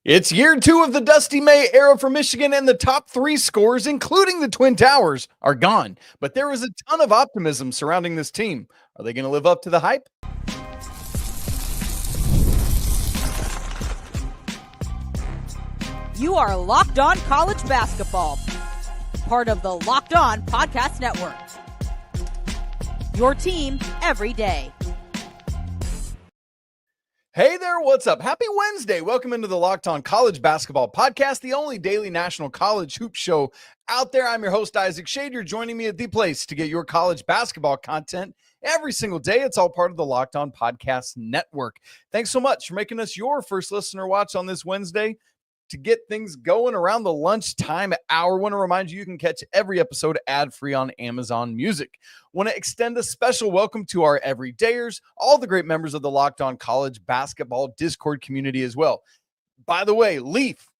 It's year 2 of the Dusty May era for Michigan, and the top 3 scores, including the Twin Towers, are gone. But there is a ton of optimism surrounding this team. Are they going to live up to the hype? You are Locked On College Basketball, part of the Locked On Podcast Network. Your team every day. Hey there, what's up? Happy Wednesday. Welcome into the Locked On College Basketball Podcast, the only daily national college hoop show out there. I'm your host, Isaac Schade. You're joining me at the place to get your college basketball content every single day. It's all part of the Locked On Podcast Network. Thanks so much for making us your first listener watch on this Wednesday. To get things going around the lunchtime hour, I want to remind you can catch every episode ad-free on Amazon Music. Want to extend a special welcome to our everydayers, all the great members of the Locked On College Basketball Discord community as well. By the way, Leif,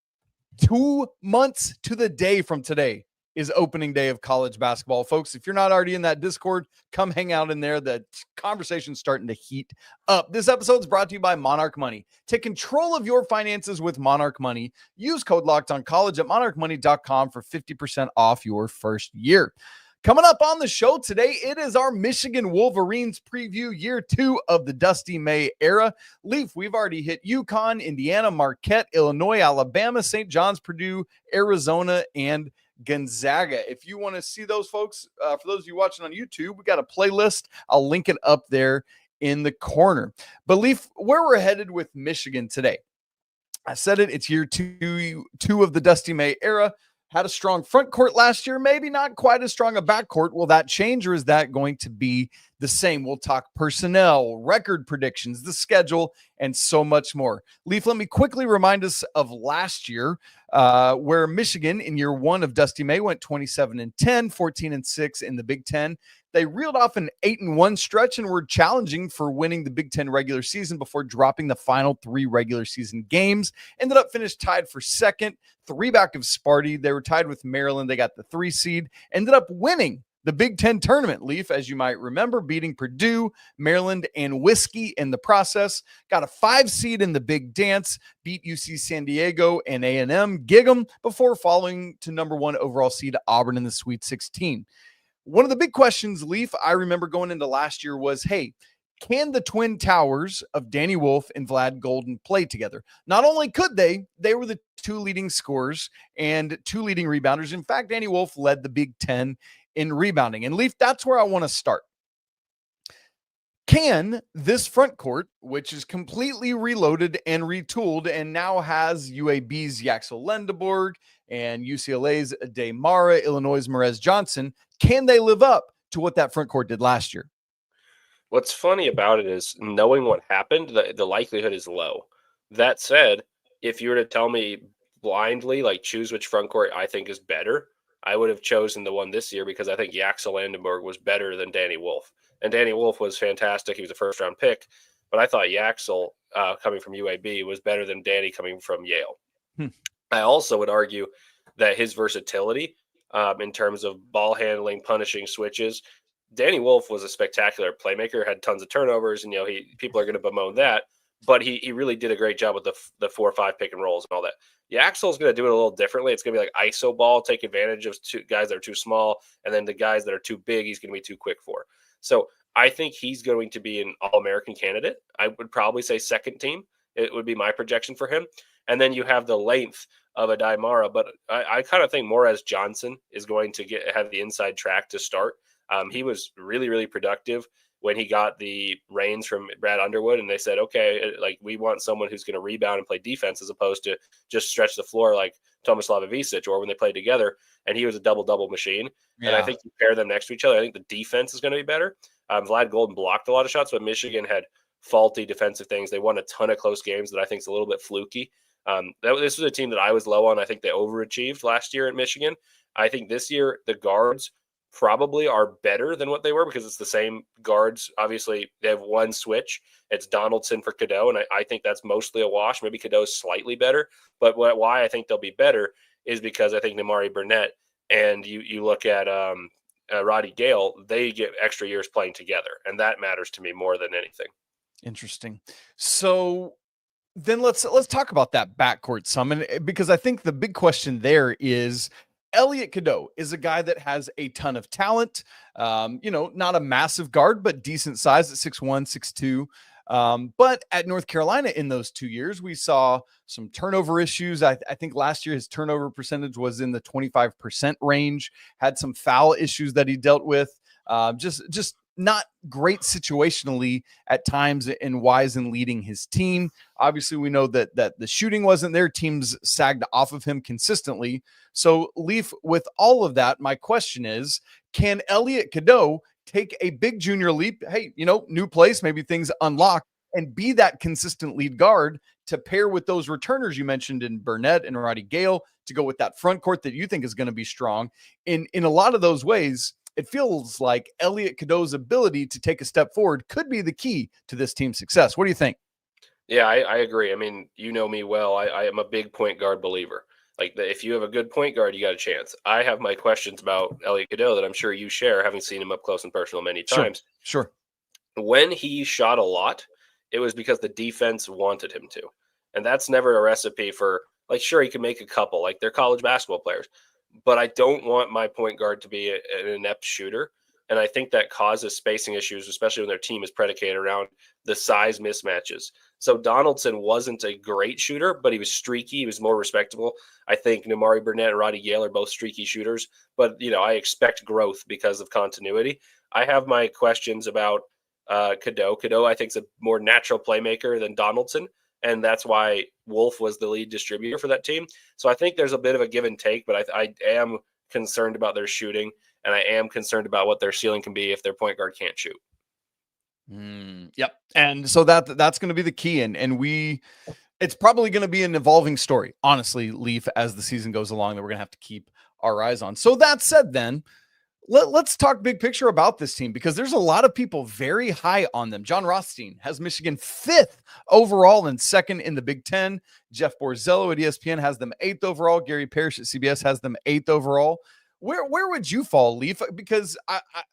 2 months to the day from today is opening day of college basketball. Folks, if you're not already in that Discord, come hang out in there. The conversation's starting to heat up. This episode is brought to you by Monarch Money. Take control of your finances with Monarch Money. Use code LOCKEDONCollege at monarchmoney.com for 50% off your first year. Coming up on the show today, it is our Michigan Wolverines preview, year 2 of the Dusty May era. Leif, we've already hit UConn, Indiana, Marquette, Illinois, Alabama, St. John's, Purdue, Arizona, and Gonzaga. If you want to see those folks, for those of you watching on YouTube, we got a playlist. I'll link it up there in the corner. But Leif, where we're headed with Michigan today, I said it, it's year 2 of the Dusty May era. Had a strong front court last year, maybe not quite as strong a backcourt. Will that change, or is that going to be the same? We'll talk personnel, record predictions, the schedule, and so much more. Leif, let me quickly remind us of last year, where Michigan in year 1 of Dusty May went 27-10, 14-6 in the Big Ten. They reeled off an 8-1 stretch and were challenging for winning the Big Ten regular season before dropping the final 3 regular season games. Ended up finished tied for second, 3 back of Sparty. They were tied with Maryland. They got the 3 seed. Ended up winning the Big Ten tournament, Leif, as you might remember, beating Purdue, Maryland, and Whiskey in the process. Got a 5 seed in the Big Dance, beat UC San Diego and A&M Gig'em before falling to number 1 overall seed Auburn in the Sweet 16. One of the big questions, Leif, I remember going into last year was, hey, can the Twin Towers of Danny Wolf and Vlad Goldin play together? Not only could they were the 2 leading scorers and 2 leading rebounders. In fact, Danny Wolf led the Big Ten in rebounding. And Leif, that's where I want to start. Can this front court, which is completely reloaded and retooled and now has UAB's Yaxel Lendeborg and UCLA's Aday Mara, Illinois' Morez Johnson, can they live up to what that front court did last year? What's funny about it is knowing what happened, the likelihood is low. That said, if you were to tell me blindly, like choose which front court I think is better, I would have chosen the one this year because I think Yaxel Lendeborg was better than Danny Wolf. And Danny Wolf was fantastic. He was a first-round pick. But I thought Yaxel, coming from UAB, was better than Danny coming from Yale. I also would argue that his versatility in terms of ball handling, punishing switches, Danny Wolf was a spectacular playmaker, had tons of turnovers, and people are going to bemoan that. But he really did a great job with the 4-5 pick and rolls and all that. Yaxel's going to do it a little differently. It's going to be like ISO ball, take advantage of 2 guys that are too small, and then the guys that are too big, he's going to be too quick for. So I think he's going to be an All-American candidate. I would probably say second team. It would be my projection for him. And then you have the length of Aday Mara, but I kind of think Morez Johnson is going to have the inside track to start. He was really, really productive when he got the reins from Brad Underwood, and they said, okay, like we want someone who's going to rebound and play defense as opposed to just stretch the floor like Tomislav Ivicic or when they played together, and he was a double-double machine. Yeah. And I think you pair them next to each other, I think the defense is going to be better. Vlad Goldin blocked a lot of shots, but Michigan had faulty defensive things. They won a ton of close games that I think is a little bit fluky. This was a team that I was low on. I think they overachieved last year at Michigan. I think this year the guards probably are better than what they were because it's the same guards. Obviously, they have one switch. It's Donaldson for Cadeau, and I think that's mostly a wash. Maybe Cadeau is slightly better, but why I think they'll be better is because I think Nimari Burnett and you look at Roddy Gale, they get extra years playing together, and that matters to me more than anything. Interesting. So Then let's talk about that backcourt some, and because I think the big question there is Elliot Cadeau is a guy that has a ton of talent. Not a massive guard, but decent size at 6'1", 6'2". But at North Carolina in those 2 years, we saw some turnover issues. I think last year his turnover percentage was in the 25% range, had some foul issues that he dealt with. Just not great situationally at times and wise in leading his team. Obviously, we know that the shooting wasn't there. Teams sagged off of him consistently. So, Leif, with all of that, my question is, can Elliot Cadeau take a big junior leap? Hey, new place, maybe things unlock, and be that consistent lead guard to pair with those returners you mentioned in Burnett and Roddy Gale to go with that front court that you think is going to be strong. In a lot of those ways, it feels like Elliot Cadeau's ability to take a step forward could be the key to this team's success. What do you think? Yeah, I agree. I mean, you know me well. I am a big point guard believer. If you have a good point guard, you got a chance. I have my questions about Elliot Cadeau that I'm sure you share, having seen him up close and personal many times. Sure. When he shot a lot, it was because the defense wanted him to. And that's never a recipe for, sure, he can make a couple. They're college basketball players. But I don't want my point guard to be an inept shooter. And I think that causes spacing issues, especially when their team is predicated around the size mismatches. So Donaldson wasn't a great shooter, but he was streaky. He was more respectable. I think Nemari Burnett and Roddy Gale are both streaky shooters. But, I expect growth because of continuity. I have my questions about Cadeau. Cadeau, I think, is a more natural playmaker than Donaldson. And that's why Wolf was the lead distributor for that team. So I think there's a bit of a give and take, but I am concerned about their shooting, and I am concerned about what their ceiling can be if their point guard can't shoot. Yep. And so that's going to be the key. And it's probably going to be an evolving story, honestly, Leif, as the season goes along, that we're going to have to keep our eyes on. So that said, then let's talk big picture about this team, because there's a lot of people very high on them. John Rothstein has Michigan 5th overall and 2nd in the Big Ten. Jeff Borzello at ESPN has them 8th overall. Gary Parrish at CBS has them 8th overall. Where would you fall, Leif? Because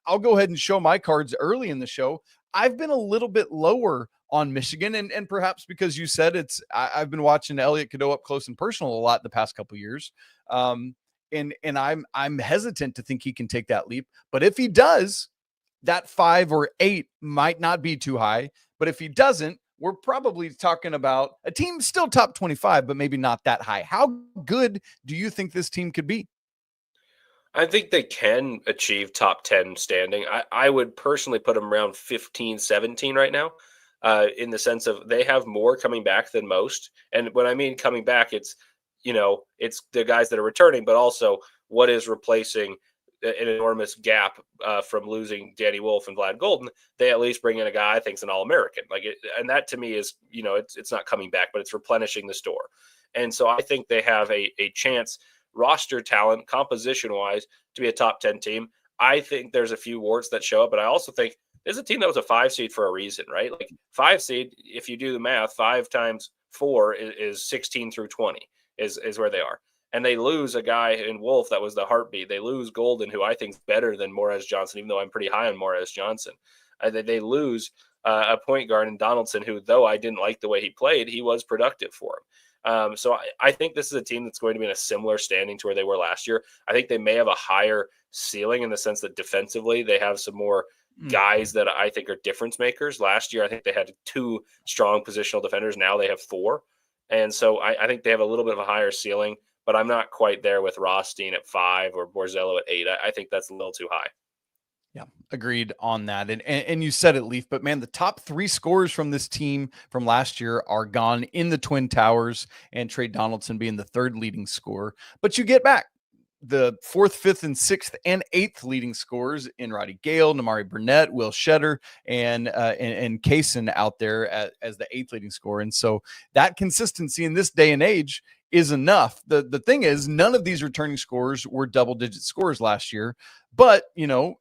I'll go ahead and show my cards early in the show. I've been a little bit lower on Michigan, and perhaps because you said I've been watching Elliot Cadeau up close and personal a lot the past couple of years. And I'm hesitant to think he can take that leap. But if he does, that 5 or 8 might not be too high. But if he doesn't, we're probably talking about a team still top 25, but maybe not that high. How good do you think this team could be? I think they can achieve top 10 standing. I would personally put them around 15, 17 right now, in the sense of they have more coming back than most. And when I mean coming back, it's the guys that are returning, but also what is replacing an enormous gap from losing Danny Wolf and Vlad Goldin. They at least bring in a guy I think is an All-American. And that to me is, it's not coming back, but it's replenishing the store. And so I think they have a chance, roster talent, composition-wise, to be a top 10 team. I think there's a few warts that show up, but I also think there's a team that was a 5 seed for a reason, right? 5 seed, if you do the math, 5 times 4 is 16 through 20. Is where they are. And they lose a guy in Wolf that was the heartbeat. They lose Goldin, who I think is better than Morez Johnson, even though I'm pretty high on Morez Johnson. They lose a point guard in Donaldson, who, though I didn't like the way he played, he was productive for him. So I think this is a team that's going to be in a similar standing to where they were last year. I think they may have a higher ceiling in the sense that defensively they have some more guys that I think are difference makers. Last year, I think they had 2 strong positional defenders. Now they have 4. And so I think they have a little bit of a higher ceiling, but I'm not quite there with Rothstein at 5 or Borzello at 8. I think that's a little too high. Yeah, agreed on that. And you said it, Leif, but man, the top 3 scorers from this team from last year are gone in the Twin Towers, and Tre Donaldson being the 3rd leading scorer. But you get back the 4th, 5th, and 6th and 8th leading scorers in Roddy Gale, Nemari Burnett, Will Shedder, and Kaysen out there as the 8th leading scorer. And so that consistency in this day and age is enough. The thing is, none of these returning scorers were double-digit scorers last year. But, I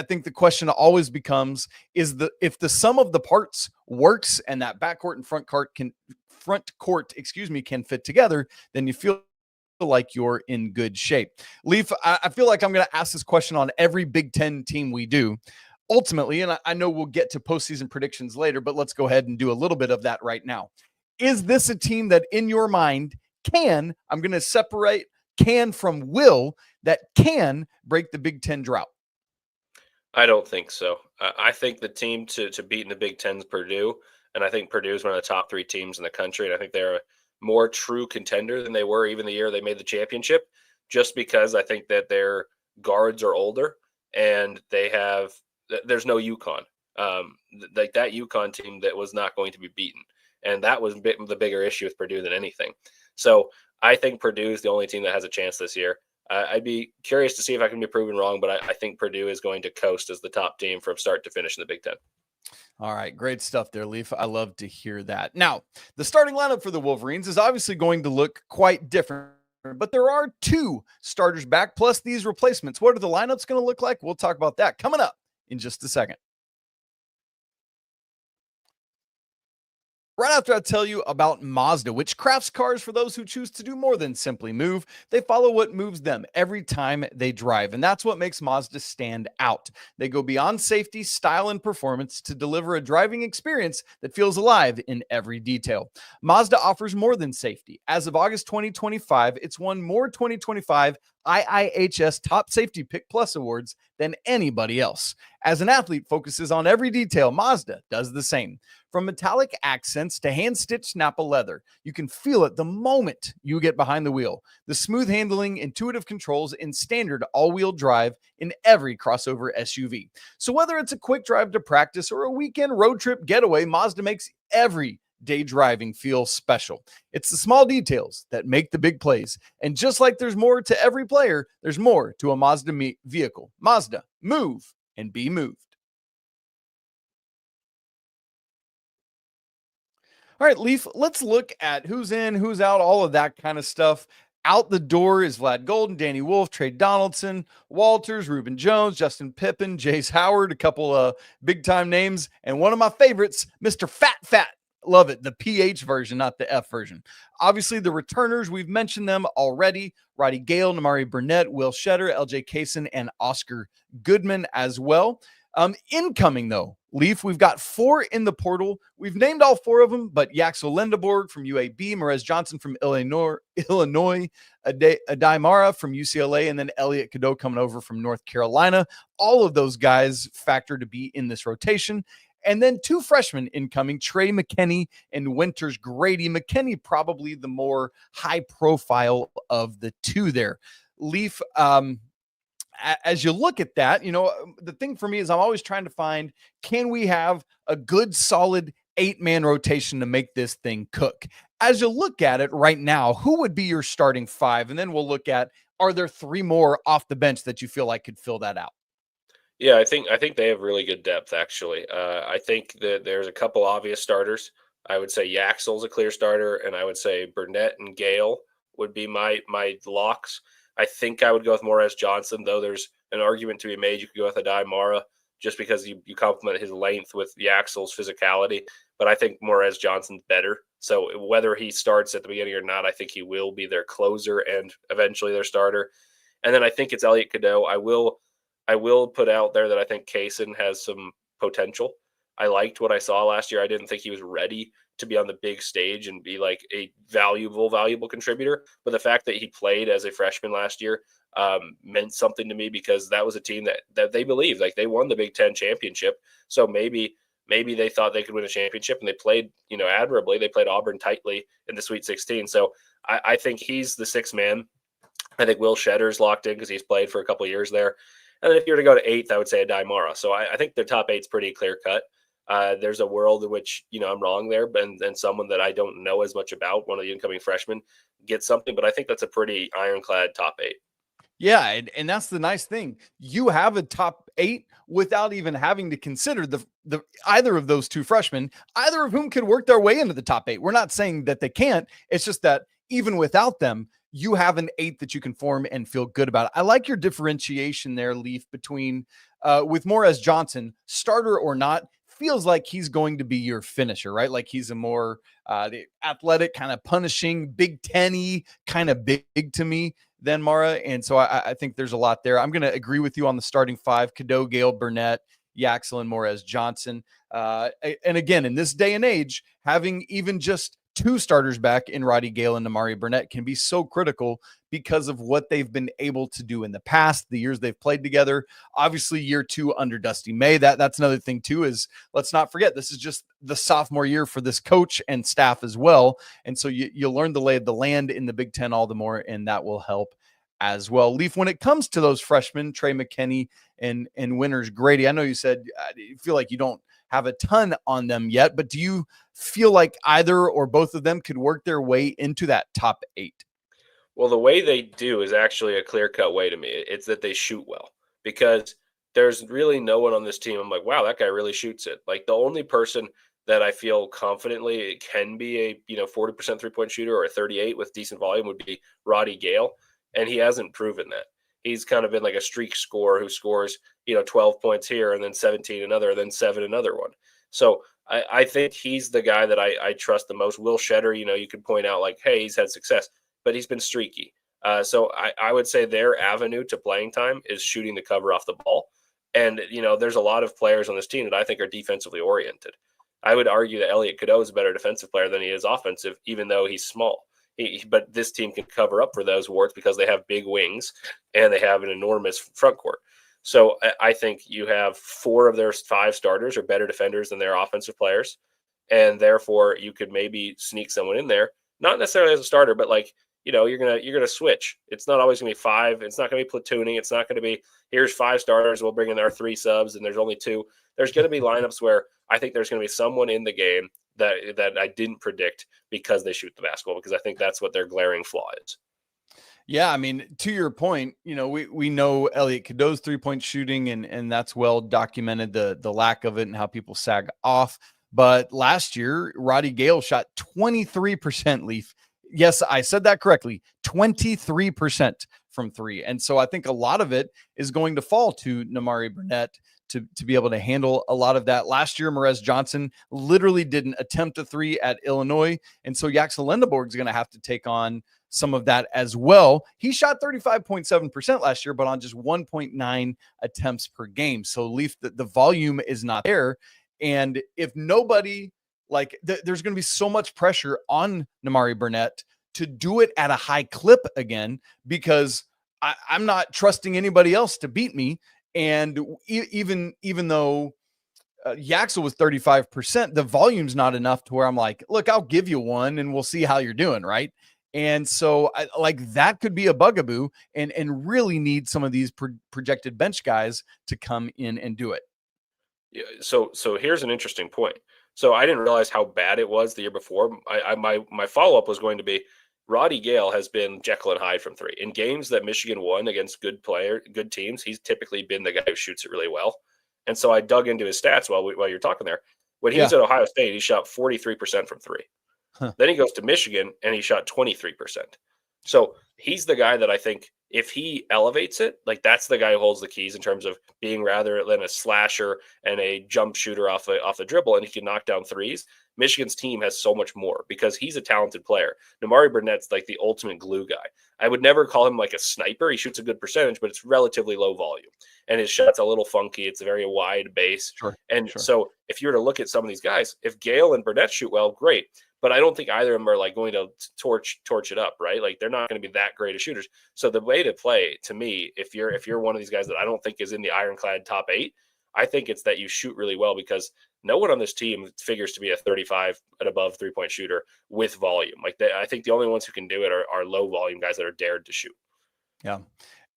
think the question always becomes, if the sum of the parts works and that backcourt and front court can fit together, then you feel like you're in good shape. Leif, I feel like I'm going to ask this question on every Big Ten team we do. Ultimately, and I know we'll get to postseason predictions later, but let's go ahead and do a little bit of that right now. Is this a team that in your mind I'm going to separate can from will, that can break the Big Ten drought? I don't think so. I think the team to beat in the Big Ten is Purdue, and I think Purdue is one of the top 3 teams in the country, and I think they're a more true contender than they were even the year they made the championship, just because I think that their guards are older and there's no UConn. Like that UConn team that was not going to be beaten, and that was the bigger issue with Purdue than anything. So I think Purdue is the only team that has a chance this year. I'd be curious to see if I can be proven wrong, but I think Purdue is going to coast as the top team from start to finish in the Big Ten. All right, great stuff there, Leif. I love to hear that. Now, the starting lineup for the Wolverines is obviously going to look quite different, but there are 2 starters back, plus these replacements. What are the lineups going to look like? We'll talk about that coming up in just a second. Right after I tell you about Mazda, which crafts cars for those who choose to do more than simply move. They follow what moves them every time they drive, and that's what makes Mazda stand out. They go beyond safety, style, and performance to deliver a driving experience that feels alive in every detail. Mazda offers more than safety. As of August 2025, it's won more 2025 IIHS Top Safety Pick Plus awards than anybody else. As an athlete focuses on every detail, Mazda does the same. From metallic accents to hand-stitched Napa leather, you can feel it the moment you get behind the wheel. The smooth handling, intuitive controls, and standard all-wheel drive in every crossover SUV. So whether it's a quick drive to practice or a weekend road trip getaway, Mazda makes every day driving feel special. It's the small details that make the big plays. And just like there's more to every player, there's more to a Mazda vehicle. Mazda, move and be moved. All right, Leif, let's look at who's in, who's out, all of that kind of stuff. Out the door is Vlad Goldin, Danny Wolf, Tre Donaldson, Walters, Reuben Jones, Justin Pippen, Jace Howard, a couple of big-time names, and one of my favorites, Mr. Fat. Love it. The PH version, not the F version. Obviously, the returners, we've mentioned them already. Roddy Gale, Namari Burnett, Will Shedder, LJ Kaysen, and Oscar Goodman as well. Incoming, though, Leif, we've got 4 in the portal. We've named all 4 of them, but Yaxel Lendeborg from UAB, Morez Johnson from Illinois, Aday Mara from UCLA, and then Elliot Cadeau coming over from North Carolina. All of those guys factor to be in this rotation. And then 2 freshmen incoming, Trey McKinney and Winters Grady. McKinney probably the more high profile of the 2 there. Leif, as you look at that, the thing for me is I'm always trying to find, can we have a good, solid 8-man rotation to make this thing cook? As you look at it right now, who would be your starting 5? And then we'll look at, are there 3 more off the bench that you feel like could fill that out? Yeah, I think they have really good depth, actually. I think that there's a couple obvious starters. I would say Yaxel's a clear starter, and I would say Burnett and Gale would be my locks. I think I would go with Morez Johnson, though there's an argument to be made. You could go with Aday Mara just because you complement his length with Yaxel's physicality. But I think Morez Johnson's better. So whether he starts at the beginning or not, I think he will be their closer and eventually their starter. And then I think it's Elliot Cadeau. I will put out there that I think Kaysen has some potential. I liked what I saw last year. I didn't think he was ready to be on the big stage and be like a valuable contributor. But the fact that he played as a freshman last year meant something to me, because that was a team that they believed, like, they won the Big Ten championship. So maybe they thought they could win a championship, and they played, admirably. They played Auburn tightly in the Sweet 16. So I think he's the 6th man. I think Will Shedder's locked in because he's played for a couple of years there. And then if you were to go to 8th, I would say Aday Mara. So I think their top 8's pretty clear cut. There's a world in which, I'm wrong there, and someone that I don't know as much about, one of the incoming freshmen, gets something. But I think that's a pretty ironclad top 8. Yeah, and that's the nice thing. You have a top 8 without even having to consider the either of those 2 freshmen, either of whom could work their way into the top 8. We're not saying that they can't. It's just that even without them, you have an 8 that you can form and feel good about. I like your differentiation there, Leif, between with Morez Johnson, starter or not, feels like he's going to be your finisher, right? Like he's a more the athletic, kind of punishing, Big Ten-y kind of big to me than Mara. And so I think there's a lot there. I'm going to agree with you on the starting 5, Cadeau, Gale, Burnett, Yaxel, and Morez Johnson. And again, in this day and age, having even just two starters back in Roddy Gale and Namari Burnett can be so critical because of what they've been able to do in the past, the years they've played together. Obviously, year two under Dusty May. That's another thing too, is let's not forget, this is just the sophomore year for this coach and staff as well. And so you learn the lay of the land in the Big Ten all the more, and that will help as well. Leif, when it comes to those freshmen, Trey McKinney and Winters Grady, I know you said you feel like you don't have a ton on them yet, but do you feel like either or both of them could work their way into that top 8? Well, the way they do is actually a clear-cut way to me. It's that they shoot well, because there's really no one on this team I'm like, wow, that guy really shoots it. Like, the only person that I feel confidently it can be a 40% three-point shooter or a 38 with decent volume would be Roddy Gale, and he hasn't proven that. He's kind of been like a streak scorer who scores 12 points here and then 17 another, and then 7 another one. So I think he's the guy that I trust the most. Will Shedder, you could point out like, hey, he's had success, but he's been streaky. So I would say their avenue to playing time is shooting the cover off the ball. And, there's a lot of players on this team that I think are defensively oriented. I would argue that Elliot Cadeau is a better defensive player than he is offensive, even though he's small. But this team can cover up for those warts because they have big wings and they have an enormous front court. So I think you have 4 of their 5 starters are better defenders than their offensive players. And therefore you could maybe sneak someone in there, not necessarily as a starter, but like, you're gonna switch. It's not always gonna be 5. It's not gonna be platooning. It's not gonna be here's 5 starters. We'll bring in our 3 subs, and there's only 2. There's gonna be lineups where I think there's gonna be someone in the game that I didn't predict because they shoot the basketball, because I think that's what their glaring flaw is. Yeah, I mean, to your point, we know Elliot Cadeau's 3-point shooting, and that's well documented, the lack of it and how people sag off. But last year, Roddy Gale shot 23%, Leaf. Yes, I said that correctly. 23% from 3. And so I think a lot of it is going to fall to Namari Burnett to be able to handle a lot of that. Last year, Morez Johnson literally didn't attempt a 3 at Illinois. And so Yaxel Lendeborg is going to have to take on some of that as well. He shot 35.7% last year, but on just 1.9 attempts per game. So Leaf, the volume is not there. And if nobody, there's going to be so much pressure on Namari Burnett to do it at a high clip again, because I'm not trusting anybody else to beat me. And even though Yaxel was 35%, the volume's not enough to where I'm like, look, I'll give you one and we'll see how you're doing, right? And so that could be a bugaboo, and really need some of these projected bench guys to come in and do it. Yeah, so here's an interesting point. So I didn't realize how bad it was the year before. My follow-up was going to be, Roddy Gale has been Jekyll and Hyde from 3. In games that Michigan won against good teams, he's typically been the guy who shoots it really well. And so I dug into his stats while you're talking there. When he was at Ohio State, he shot 43% from 3. Huh. Then he goes to Michigan and he shot 23%. So he's the guy that I think if he elevates it, that's the guy who holds the keys in terms of being rather than a slasher and a jump shooter off the dribble, and he can knock down threes. Michigan's team has so much more because he's a talented player. Namari Burnett's like the ultimate glue guy. I would never call him like a sniper. He shoots a good percentage, but it's relatively low volume. And his shot's a little funky. It's a very wide base. Sure. So if you were to look at some of these guys, if Gale and Burnett shoot well, great. But I don't think either of them are going to torch it up, right? They're not going to be that great of shooters. So the way to play, to me, if you're one of these guys that I don't think is in the ironclad top 8, I think it's that you shoot really well, because no one on this team figures to be a 35 and above 3-point shooter with volume. I think the only ones who can do it are low volume guys that are dared to shoot. Yeah.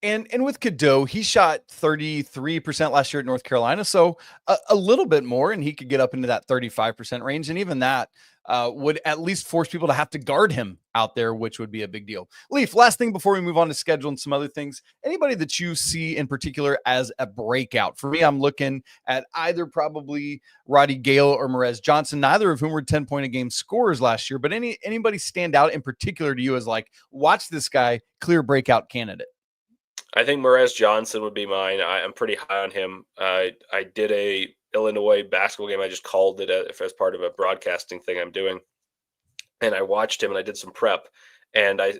And with Cadeau, he shot 33% last year at North Carolina. So a little bit more, and he could get up into that 35% range. And even that would at least force people to have to guard him out there, which would be a big deal. Leif, last thing before we move on to schedule and some other things, anybody that you see in particular as a breakout? For me, I'm looking at either probably Roddy Gale or Morez Johnson, neither of whom were 10-point-a-game scorers last year, but anybody stand out in particular to you as watch this guy, clear breakout candidate? I think Morez Johnson would be mine. I'm pretty high on him. I did a Illinois basketball game. I just called it as part of a broadcasting thing I'm doing. And I watched him and I did some prep. And I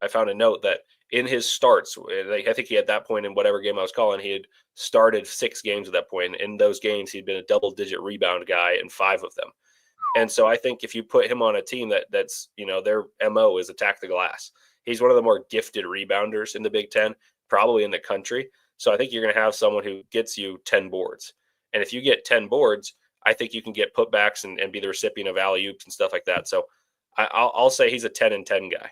found a note that in his starts, I think he at that point in whatever game I was calling, he had started 6 games at that point. In those games, he'd been a double-digit rebound guy in 5 of them. And so I think if you put him on a team that's their MO is attack the glass. He's one of the more gifted rebounders in the Big Ten, probably in the country. So I think you're going to have someone who gets you 10 boards. And if you get 10 boards, I think you can get putbacks and be the recipient of alley-oops and stuff like that. So I'll say he's a 10 and 10 guy.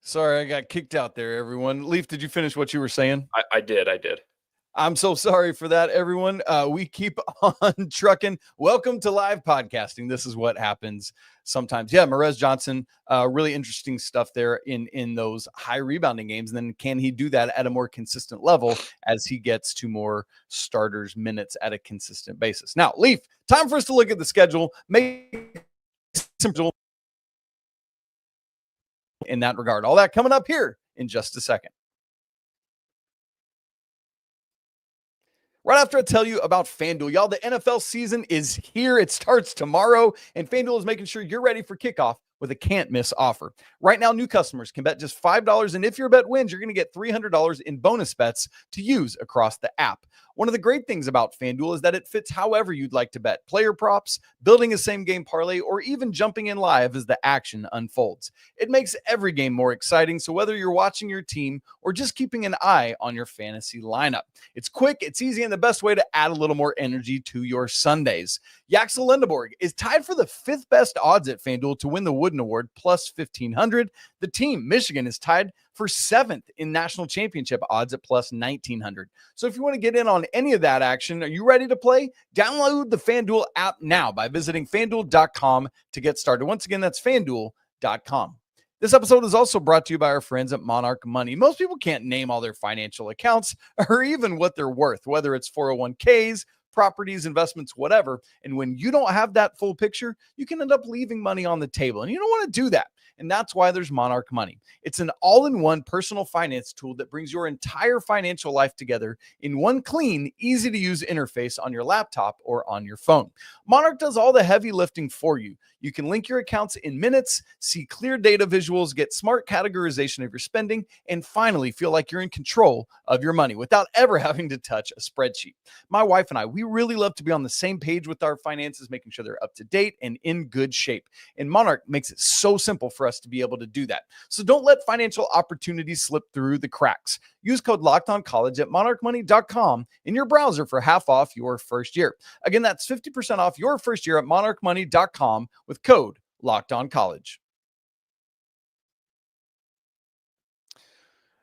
Sorry, I got kicked out there, everyone. Leif, did you finish what you were saying? I did. I'm so sorry for that, everyone. We keep on trucking. Welcome to live podcasting. This is what happens sometimes. Yeah, Morez Johnson, really interesting stuff there in those high rebounding games. And then can he do that at a more consistent level as he gets to more starters minutes at a consistent basis? Now, Leif, time for us to look at the schedule. Make simple in that regard. All that coming up here in just a second. Right after I tell you about FanDuel, y'all, the NFL season is here. It starts tomorrow, and FanDuel is making sure you're ready for kickoff with a can't-miss offer. Right now, new customers can bet just $5, and if your bet wins, you're going to get $300 in bonus bets to use across the app. One of the great things about FanDuel is that it fits however you'd like to bet. Player props, building a same-game parlay, or even jumping in live as the action unfolds. It makes every game more exciting, so whether you're watching your team or just keeping an eye on your fantasy lineup, it's quick, it's easy, and the best way to add a little more energy to your Sundays. Yaxel Lendeborg is tied for the 5th best odds at FanDuel to win the Wooden Award, plus 1,500. The team, Michigan, is tied for 7th in national championship odds at plus 1,900. So if you want to get in on any of that action, are you ready to play? Download the FanDuel app now by visiting FanDuel.com to get started. Once again, that's FanDuel.com. This episode is also brought to you by our friends at Monarch Money. Most people can't name all their financial accounts or even what they're worth, whether it's 401ks, properties, investments, whatever. And when you don't have that full picture, you can end up leaving money on the table. And you don't want to do that. And that's why there's Monarch Money. It's an all-in-one personal finance tool that brings your entire financial life together in one clean, easy-to-use interface on your laptop or on your phone. Monarch does all the heavy lifting for you. You can link your accounts in minutes, see clear data visuals, get smart categorization of your spending, and finally feel like you're in control of your money without ever having to touch a spreadsheet. My wife and I, we really love to be on the same page with our finances, making sure they're up to date and in good shape. And Monarch makes it so simple for us to be able to do that. So don't let financial opportunities slip through the cracks. Use code LOCKEDONCollege at monarchmoney.com in your browser for half off your first year. Again, that's 50% off your first year at monarchmoney.com with code LOCKEDONCollege.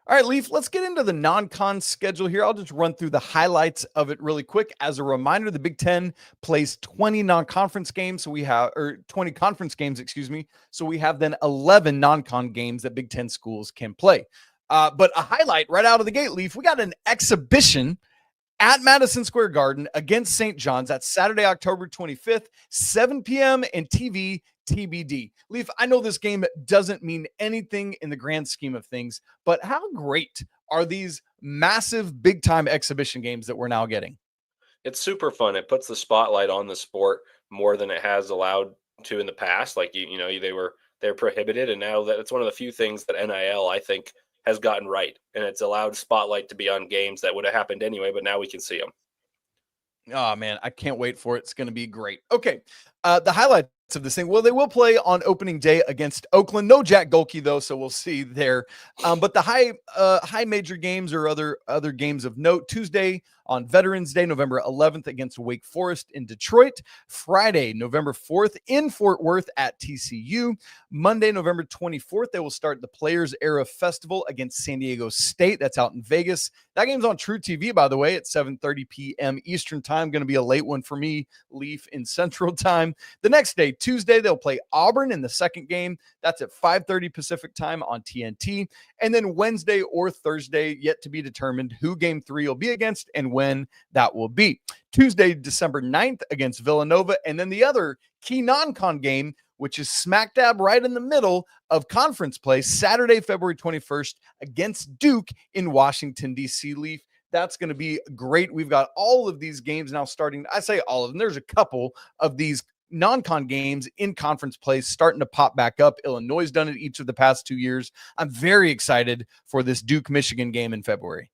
All right, Leif, let's get into the non-con schedule here. I'll just run through the highlights of it really quick. As a reminder, the Big Ten plays 20 non-conference games. So we have, or 20 conference games, excuse me. So we have then 11 non-con games that Big Ten schools can play. But a highlight right out of the gate, Leif, we got an exhibition at Madison Square Garden against St. John's. That's Saturday, October 25th, 7 p.m. and TV TBD. Leif, I know this game doesn't mean anything in the grand scheme of things, but how great are these massive big-time exhibition games that we're now getting? It's super fun. It puts the spotlight on the sport more than it has allowed to in the past. Like, they're prohibited, and now that it's one of the few things that NIL, I think, has gotten right, and it's allowed spotlight to be on games that would have happened anyway, but now we can see them. Oh, man, I can't wait for it. It's going to be great. Okay, the highlights of this thing. Well, they will play on opening day against Oakland. No Jack Golke, though, so we'll see there. But the high major games or other games of note: Tuesday on Veterans Day, November 11th against Wake Forest in Detroit. Friday, November 4th in Fort Worth at TCU. Monday, November 24th, they will start the Players Era Festival against San Diego State. That's out in Vegas. That game's on True TV, by the way, at 7:30 p.m. Eastern Time. Going to be a late one for me, Leif, in Central Time. The next day, Tuesday, they'll play Auburn in the second game. That's at 5:30 Pacific Time on TNT. And then Wednesday or Thursday, yet to be determined who Game 3 will be against and when that will be. Tuesday, December 9th against Villanova. And then the other key non-con game, which is smack dab right in the middle of conference play, Saturday, February 21st against Duke in Washington, D.C. Leif. That's going to be great. We've got all of these games now starting. I say all of them. There's a couple of these non-con games in conference play starting to pop back up. Illinois has done it each of the past 2 years. I'm very excited for this Duke-Michigan game in February.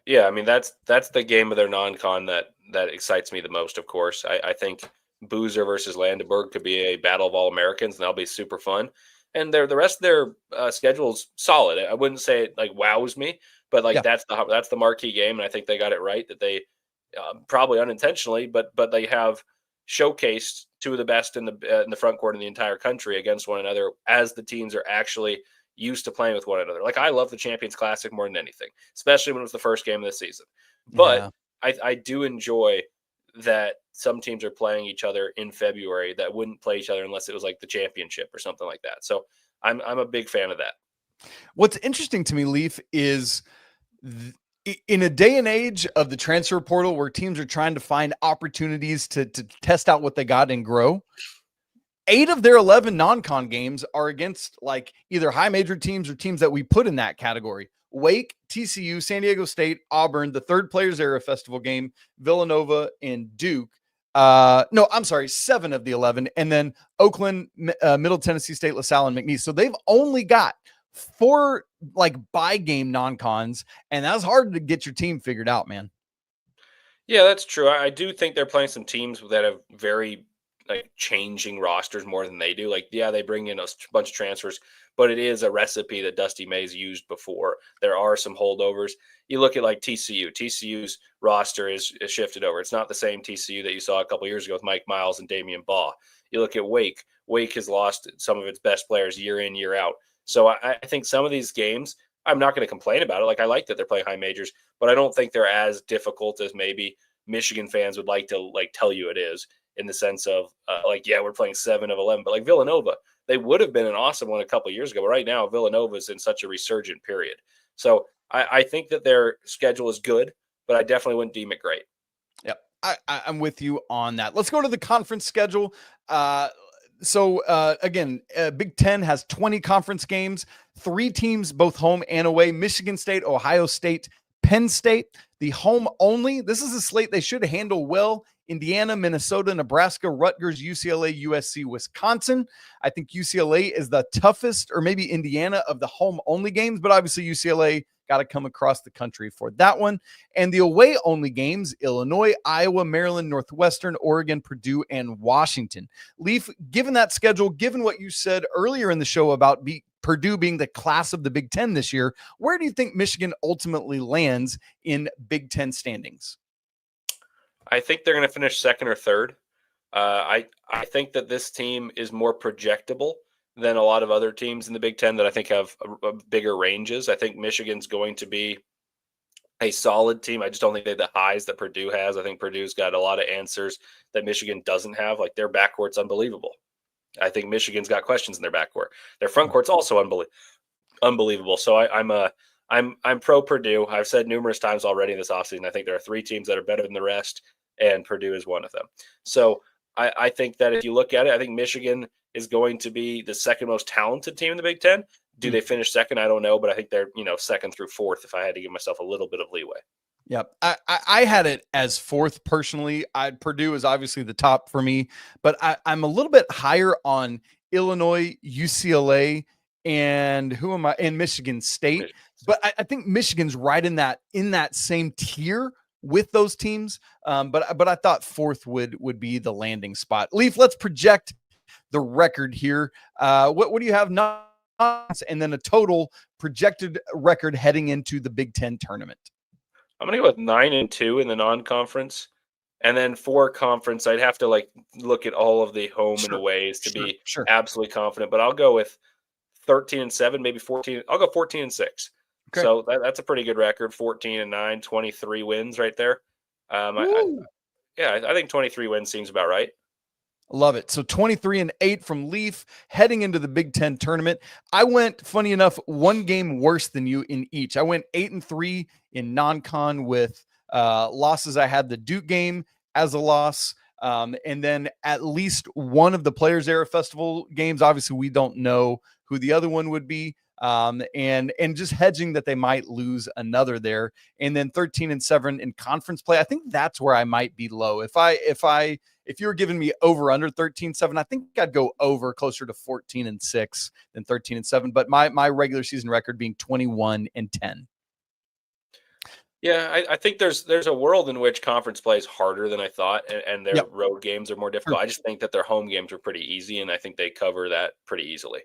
Yeah, I mean that's the game of their non-con that excites me the most. Of course, I think Boozer versus Landeborg could be a battle of all Americans, and that'll be super fun. And the rest of their schedule's solid. I wouldn't say it like wows me, but like Yeah. that's the marquee game, and I think they got it right. That they probably unintentionally, but they have showcased two of the best in the front court in the entire country against one another, as the teams are actually used to playing with one another. Like I love the Champions Classic more than anything, especially when it was the first game of the season. But Yeah. I do enjoy that some teams are playing each other in February that wouldn't play each other unless it was like the championship or something like that. So I'm a big fan of that. What's interesting to me, Leif, is in a day and age of the transfer portal where teams are trying to find opportunities to test out what they got and grow, 8 of their 11 non-con games are against like either high major teams or teams that we put in that category. Wake, TCU, San Diego State, Auburn, the third Players Era Festival game, Villanova, and Duke. No, I'm sorry, 7 of the 11. And then Oakland, Middle Tennessee State, LaSalle, and McNeese. So they've only got 4 like by game non-cons, and that's hard to get your team figured out, man. Yeah, that's true. I do think they're playing some teams that have very like changing rosters more than they do. Like, yeah, they bring in a bunch of transfers, but it is a recipe that Dusty May's used before. There are some holdovers. You look at like TCU. TCU's roster is shifted over. It's not the same TCU that you saw a couple years ago with Mike Miles and Damian Baugh. You look at Wake. Wake has lost some of its best players year in, year out. So I think some of these games, I'm not going to complain about it. Like I like that they're playing high majors, but I don't think they're as difficult as maybe Michigan fans would like to like tell you it is, in the sense of like, yeah, we're playing 7 of 11, but like Villanova, they would have been an awesome one a couple of years ago. But right now, Villanova is in such a resurgent period. So I think that their schedule is good, but I definitely wouldn't deem it great. Yep. I'm with you on that. Let's go to the conference schedule. Again, Big Ten has 20 conference games, 3 teams, both home and away: Michigan State, Ohio State, Penn State. The home only, this is a slate they should handle well: Indiana, Minnesota, Nebraska, Rutgers, UCLA, USC, Wisconsin. I think UCLA is the toughest, or maybe Indiana, of the home only games, but obviously UCLA got to come across the country for that one. And the away only games: Illinois, Iowa, Maryland, Northwestern, Oregon, Purdue, and Washington. Leif, given that schedule, given what you said earlier in the show about Purdue being the class of the Big Ten this year, where do you think Michigan ultimately lands in Big Ten standings? I think they're going to finish second or third. I think that this team is more projectable than a lot of other teams in the Big Ten that I think have a bigger ranges. I think Michigan's going to be a solid team. I just don't think they have the highs that Purdue has. I think Purdue's got a lot of answers that Michigan doesn't have. Like their backcourt's unbelievable. I think Michigan's got questions in their backcourt. Their front court's also unbelievable. So I'm pro Purdue. I've said numerous times already this offseason, I think there are 3 teams that are better than the rest, and Purdue is one of them. So I think that if you look at it, I think Michigan is going to be the second most talented team in the Big Ten. Do they finish second? I don't know, but I think they're, second through 4th if I had to give myself a little bit of leeway. Yep. I had it as 4th personally. Purdue is obviously the top for me, but I'm a little bit higher on Illinois, UCLA, and and Michigan State. But I think Michigan's right in that same tier with those teams. But I thought 4th would be the landing spot. Leif, let's project the record here. What do you have? And then a total projected record heading into the Big Ten tournament. I'm going to go with 9-2 in the non-conference, and then for conference, I'd have to look at all of the home and aways to be absolutely confident. But I'll go with 13-7, maybe 14. I'll go 14-6. Okay. So that's a pretty good record. 14-9, 23 wins right there. I think 23 wins seems about right. Love it. So 23-8 from Leif heading into the Big Ten tournament. I went, funny enough, 1 game worse than you in each. I went 8-3 in non-con with losses. I had the Duke game as a loss. And then at least one of the Players Era Festival games. Obviously, we don't know who the other one would be. And just hedging that they might lose another there. And then 13-7 in conference play. I think that's where I might be low. If you were giving me over under 13-7, I think I'd go over closer to 14-6 than 13-7. But my regular season record being 21-10. Yeah, I think there's a world in which conference play is harder than I thought, and their Yep. road games are more True. difficult. I just think that their home games are pretty easy, and I think they cover that pretty easily.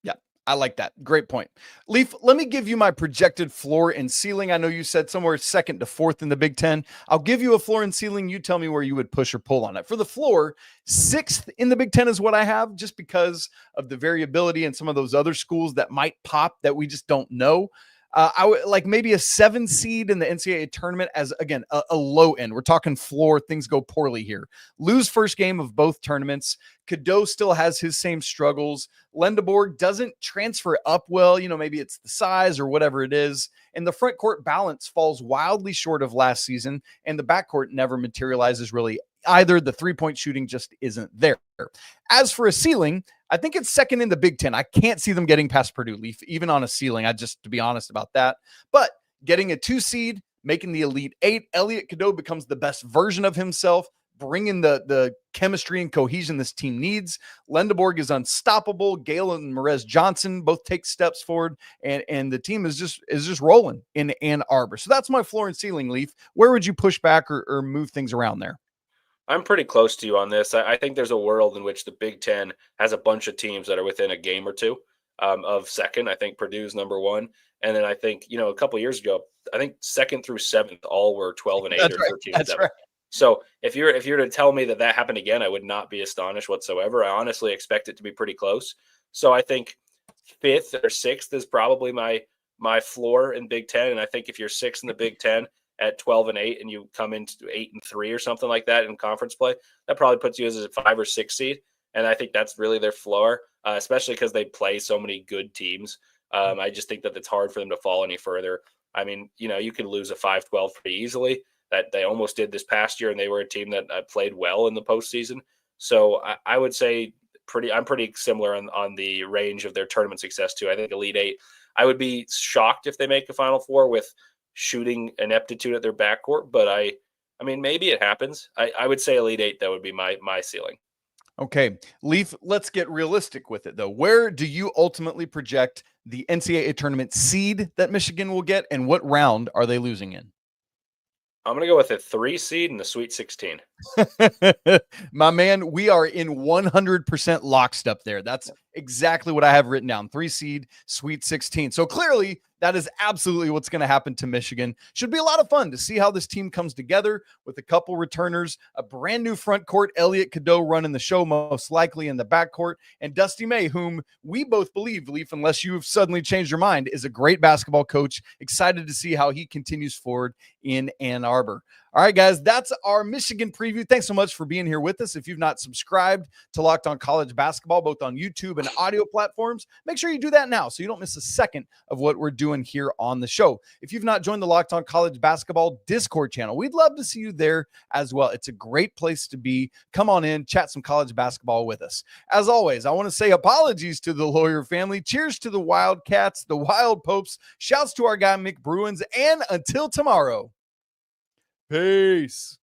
Yeah, I like that. Great point. Leif, let me give you my projected floor and ceiling. I know you said somewhere second to fourth in the Big Ten. I'll give you a floor and ceiling. You tell me where you would push or pull on it. For the floor, sixth in the Big Ten is what I have, just because of the variability and some of those other schools that might pop that we just don't know. I would like maybe a 7 seed in the NCAA tournament as, again, a low end. We're talking floor. Things go poorly here. Lose first game of both tournaments. Cadeau still has his same struggles. Lendeborg doesn't transfer up well. Maybe it's the size or whatever it is. And the front court balance falls wildly short of last season. And the backcourt never materializes really either. The 3-point shooting just isn't there. As for a ceiling, I think it's second in the Big Ten. I can't see them getting past Purdue, Leaf, even on a ceiling. To be honest about that. But getting a 2 seed, making the Elite Eight, Elliot Cadeau becomes the best version of himself, bringing the chemistry and cohesion this team needs. Lendeborg is unstoppable. Gale and Morez Johnson both take steps forward, and the team is just rolling in Ann Arbor. So that's my floor and ceiling, Leaf. Where would you push back or move things around there? I'm pretty close to you on this. I think there's a world in which the Big Ten has a bunch of teams that are within a game or two of second. I think Purdue's number one. And then I think, a couple of years ago, I think second through seventh all were 12-8 That's or right. 13-7. That's right. So if you're to tell me that happened again, I would not be astonished whatsoever. I honestly expect it to be pretty close. So I think fifth or sixth is probably my floor in Big Ten. And I think if you're sixth in the Big Ten at 12-8 and you come into 8-3 or something like that in conference play, that probably puts you as a 5 or 6 seed. And I think that's really their floor, especially because they play so many good teams. I just think that it's hard for them to fall any further. I mean, you can lose a 5-12 pretty easily. That they almost did this past year, and they were a team that played well in the postseason. So I would say I'm pretty similar on the range of their tournament success too. I think Elite Eight. I would be shocked if they make a Final Four with shooting ineptitude at their backcourt, but I mean, maybe it happens. I would say Elite Eight. That would be my ceiling. Okay, Leif, let's get realistic with it, though. Where do you ultimately project the NCAA tournament seed that Michigan will get, and what round are they losing in? I'm going to go with a 3 seed in the Sweet 16. My man, we are in 100% lockstep there. That's exactly what I have written down. 3 seed, Sweet 16. So clearly, that is absolutely what's going to happen to Michigan. Should be a lot of fun to see how this team comes together with a couple returners, a brand new front court, Elliot Cadeau running the show most likely in the backcourt, and Dusty May, whom we both believe, Leif, unless you've suddenly changed your mind, is a great basketball coach. Excited to see how he continues forward in Ann Arbor. All right, guys, that's our Michigan preview. Thanks so much for being here with us. If you've not subscribed to Locked On College Basketball, both on YouTube and audio platforms, make sure you do that now so you don't miss a second of what we're doing here on the show. If you've not joined the Locked On College Basketball Discord channel, we'd love to see you there as well. It's a great place to be. Come on in, chat some college basketball with us. As always, I want to say apologies to the Lawyer family. Cheers to the Wildcats, the Wild Popes. Shouts to our guy, Mick Bruins. And until tomorrow, peace.